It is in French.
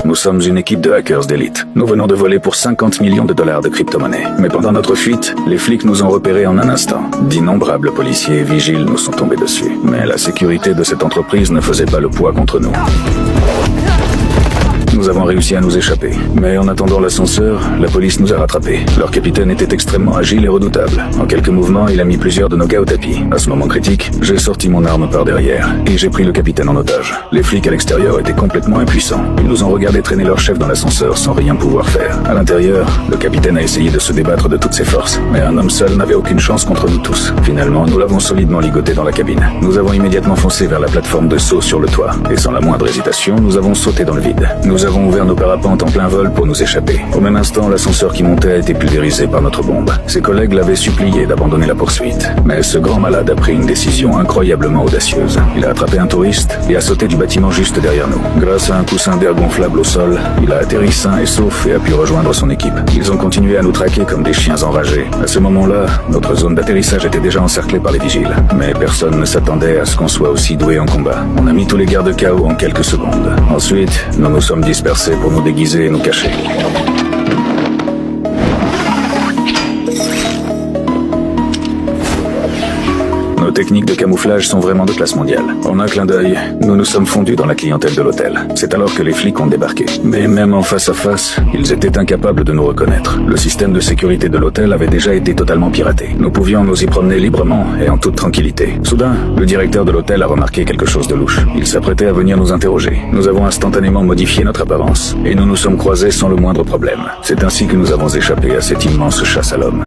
Nous sommes une équipe de hackers d'élite. Nous venons de voler pour 50 millions de dollars de crypto-monnaies. Mais pendant notre fuite, les flics nous ont repérés en un instant. D'innombrables policiers et vigiles nous sont tombés dessus. Mais la sécurité de cette entreprise ne faisait pas le poids contre nous. Nous avons réussi à nous échapper. Mais en attendant l'ascenseur, la police nous a rattrapés. Leur capitaine était extrêmement agile et redoutable. En quelques mouvements, il a mis plusieurs de nos gars au tapis. À ce moment critique, j'ai sorti mon arme par derrière et j'ai pris le capitaine en otage. Les flics à l'extérieur étaient complètement impuissants. Ils nous ont regardé traîner leur chef dans l'ascenseur sans rien pouvoir faire. À l'intérieur, le capitaine a essayé de se débattre de toutes ses forces. Mais un homme seul n'avait aucune chance contre nous tous. Finalement, nous l'avons solidement ligoté dans la cabine. Nous avons immédiatement foncé vers la plateforme de saut sur le toit. Et sans la moindre hésitation, nous avons sauté dans le vide. Nous avons ouvert nos parapentes en plein vol pour nous échapper. Au même instant, l'ascenseur qui montait a été pulvérisé par notre bombe. Ses collègues l'avaient supplié d'abandonner la poursuite. Mais ce grand malade a pris une décision incroyablement audacieuse. Il a attrapé un touriste et a sauté du bâtiment juste derrière nous. Grâce à un coussin d'air gonflable au sol, il a atterri sain et sauf et a pu rejoindre son équipe. Ils ont continué à nous traquer comme des chiens enragés. À ce moment-là, notre zone d'atterrissage était déjà encerclée par les vigiles. Mais personne ne s'attendait à ce qu'on soit aussi doué en combat. On a mis tous les gardes KO en quelques secondes. Ensuite, nous nous sommes dispersés pour nous déguiser et nous cacher. Nos techniques de camouflage sont vraiment de classe mondiale. En un clin d'œil, nous nous sommes fondus dans la clientèle de l'hôtel. C'est alors que les flics ont débarqué. Mais même en face à face, ils étaient incapables de nous reconnaître. Le système de sécurité de l'hôtel avait déjà été totalement piraté. Nous pouvions nous y promener librement et en toute tranquillité. Soudain, le directeur de l'hôtel a remarqué quelque chose de louche. Il s'apprêtait à venir nous interroger. Nous avons instantanément modifié notre apparence et nous nous sommes croisés sans le moindre problème. C'est ainsi que nous avons échappé à cette immense chasse à l'homme.